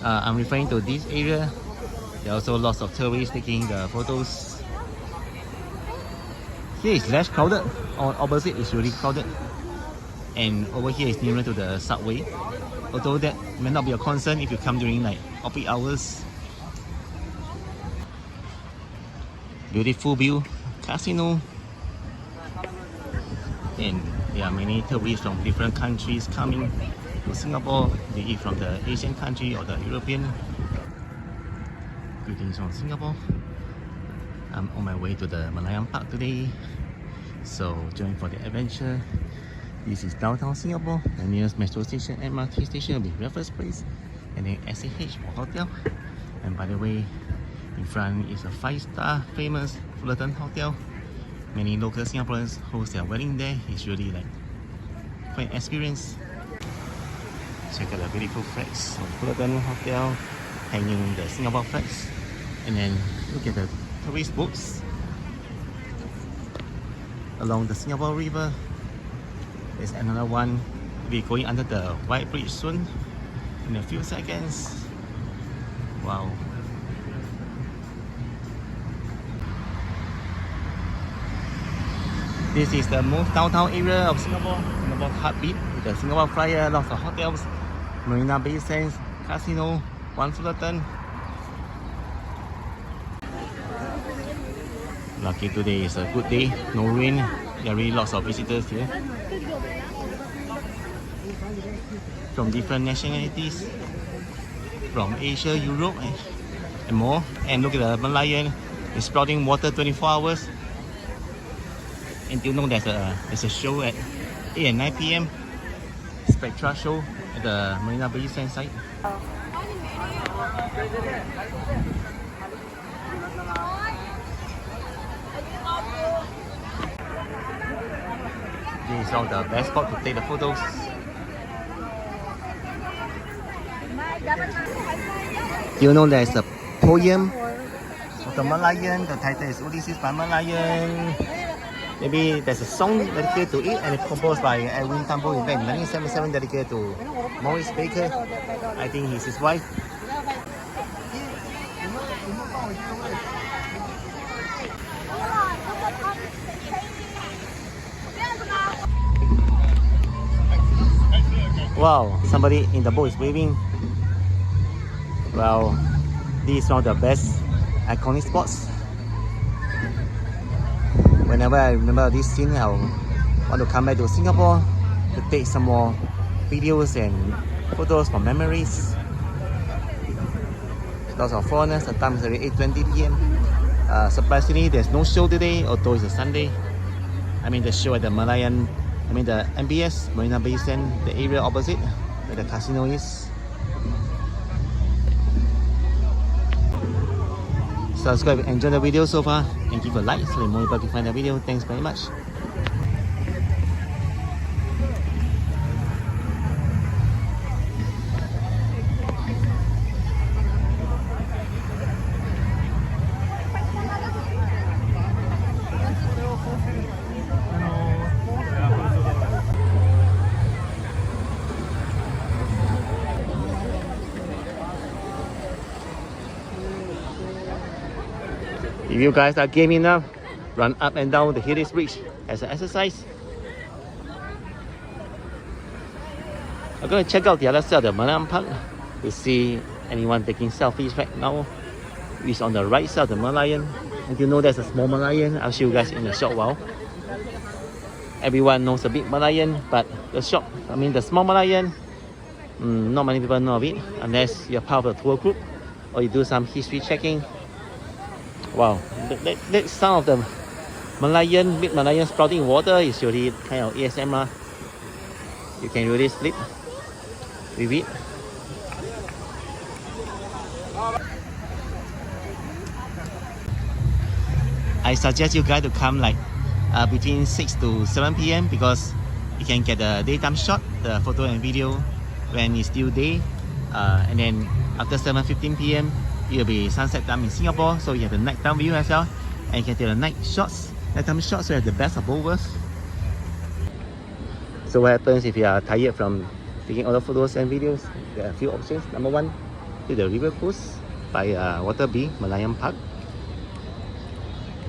I'm referring to this area. There are also lots of tourists taking the photos. Here is less crowded. On opposite is really crowded. And over here is nearer to the subway. Although that may not be a concern if you come during like off-peak hours. Beautiful view, casino. And there are many tourists from different countries coming to Singapore, be it from the Asian country or the European. Greetings from Singapore. I'm on my way to the Merlion Park today. So join for the adventure. This is downtown Singapore. The nearest metro station, MRT station will be Raffles Place, and then SAH for hotel. And by the way, in front is a 5-star famous Fullerton Hotel. Many local Singaporeans host their wedding there. It's really like quite an experience. Check out the beautiful flags of Fullerton Hotel, hanging the Singapore flags. And then look at the tourist boats along the Singapore River. There's another one. We'll be going under the White Bridge soon in a few seconds. Wow. This is the most downtown area of Singapore. Singapore heartbeat with the Singapore Flyer, lots of hotels, Marina Bay Sands, Casino, One Fullerton. Lucky today is a good day, no rain. There are really lots of visitors here from different nationalities, from Asia, Europe, and more. And look at the Merlion, it's spouting water 24 hours. And you know there's a show at 8 and 9 p.m. Spectra show at the Marina Bay Sands site. This is all the best spot to take the photos. You know there's a poem of the Merlion. The title is Ulysses by Merlion. Maybe there's a song dedicated to it, and it's composed by Edwin Tambo in 1977, dedicated to Maurice Baker. I think he's his wife. Wow, somebody in the boat is waving. Well, this is one of the best iconic spots. Whenever I remember this scene, I'll want to come back to Singapore to take some more videos and photos for memories. Lots of foreigners. The time is already 8:20 p.m. Surprisingly, there's no show today, although it's a Sunday. I mean the show at the Merlion, the MBS, Marina Bay Sands, the area opposite where the casino is. Subscribe and enjoy the video so far, and give a like so that more people can find the video. Thanks very much. If you guys are game enough, run up and down the Hillis Bridge as an exercise. I'm going to check out the other side of the Merlion Park to see anyone taking selfies right now. It's on the right side of the Merlion. And you know there's a small Merlion. I'll show you guys in a short while. Everyone knows the big Merlion, but the small Merlion, not many people know of it unless you're part of a tour group or you do some history checking. Wow, that sound of the Merlion, big Merlion sprouting water is really kind of ASMR. You can really sleep with it. I suggest you guys to come like between 6 to 7 p.m. because you can get the daytime shot, the photo and video when it's still day. And then after 7:15 p.m. it will be sunset time in Singapore, so you have the nighttime view as well, and you can take the nighttime shots, so you have the best of both worlds. So what happens if you are tired from taking all the photos and videos? There are a few options. Number one, to the river cruise by Water B, Merlion Park.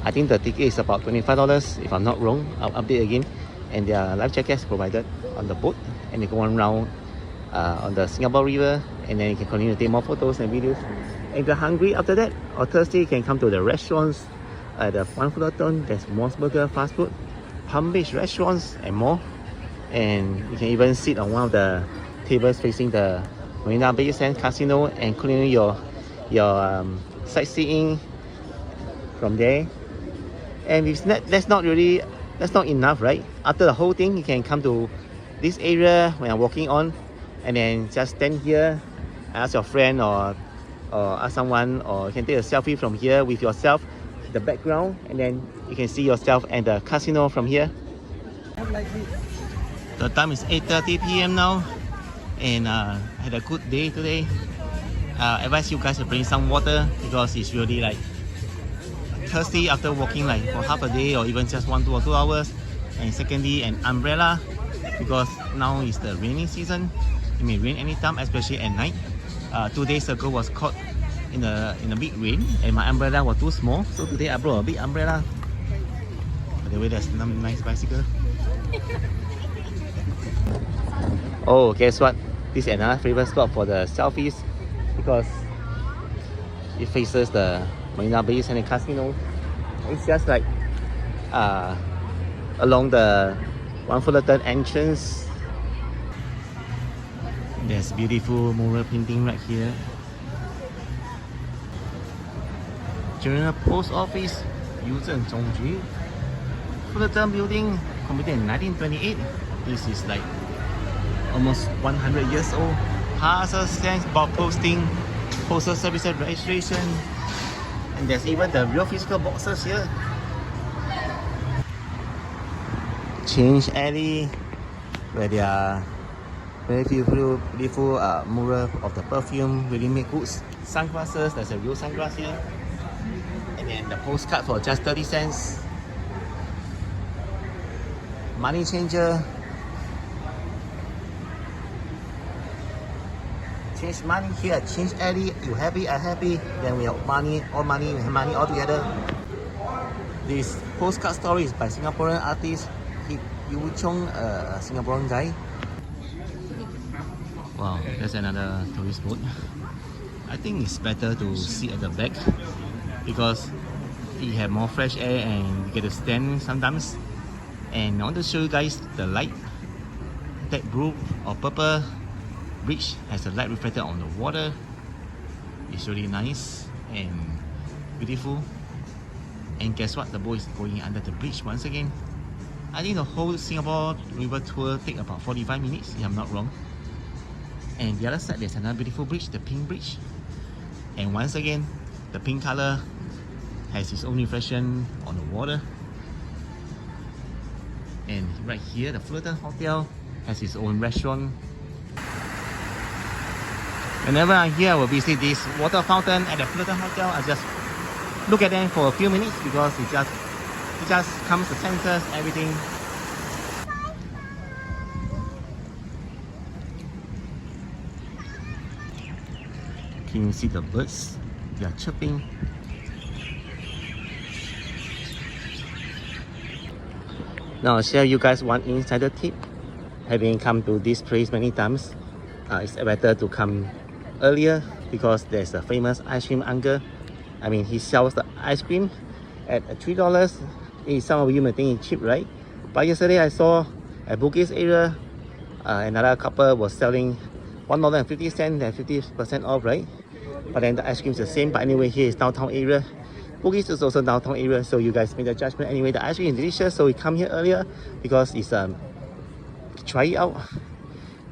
I think the ticket is about $25 if I'm not wrong. I'll update again. And there are life jackets provided on the boat, and you go on around on the Singapore River, and then you can continue to take more photos and videos. And if you're hungry after that, or Thursday, you can come to the restaurants at the One Fullerton. There's Moss Burger fast food, Palm Beach restaurants, and more. And you can even sit on one of the tables facing the Marina Bay Sands Casino and continue your sightseeing from there. And if that's not enough, right? After the whole thing, you can come to this area when I'm walking on, and then just stand here, ask your friend or ask someone, or you can take a selfie from here with yourself, the background, and then you can see yourself and the casino from here. The time is 8:30 p.m. now, and I had a good day today. I advise you guys to bring some water because it's really like thirsty after walking like for half a day or even just 1 or 2 hours. And secondly, an umbrella because now is the rainy season. It may rain anytime, especially at night. 2 days ago was caught in a big rain and my umbrella was too small, so today I brought a big umbrella. By the way, there's a nice bicycle. Oh, guess what? This is another favorite spot for the selfies because it faces the Marina Bay and the casino. It's just like along the One Fullerton entrance. There's beautiful mural painting right here. General Post Office, 邮政总局. Fullerton Building, completed in 1928. This is like almost 100 years old. Parcel stamps, bulk posting, postal services registration, and there's even the real physical boxes here. Change alley, where there are very beautiful mural of the perfume, really made goods. Sunglasses, there's a real sunglass here. And then the postcard for just 30 cents. Money changer. Change money here, change alley. You happy, I happy. Then we have money, we have money all together. This postcard story is by Singaporean artist Yu Chong, a Singaporean guy. Wow, there's another tourist boat. I think it's better to sit at the back because you have more fresh air and you get to stand sometimes. And I want to show you guys the light. That blue or purple bridge has the light reflected on the water. It's really nice and beautiful. And guess what? The boat is going under the bridge once again. I think the whole Singapore river tour take about 45 minutes if I'm not wrong. And the other side there's another beautiful bridge, the pink bridge. And once again, the pink color has its own reflection on the water. And right here, the Fullerton Hotel has its own restaurant. Whenever I'm here, I will visit this water fountain at the Fullerton Hotel. I just look at them for a few minutes because it just comes to senses everything. Can you see the birds? They are chirping. Now I'll share you guys one insider tip. Having come to this place many times, it's better to come earlier because there's a famous ice cream uncle. I mean, he sells the ice cream at $3. Some of you may think it's cheap, right? But yesterday I saw at Bugis area, another couple was selling $1.50 and 50% off, right? But then the ice cream is the same. But anyway, here is downtown area. Bugis is also downtown area, so you guys make the judgment. Anyway, the ice cream is delicious, so we come here earlier because it's try it out.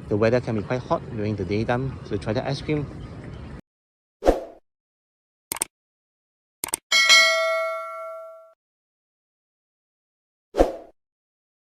The weather can be quite hot during the daytime, so try the ice cream.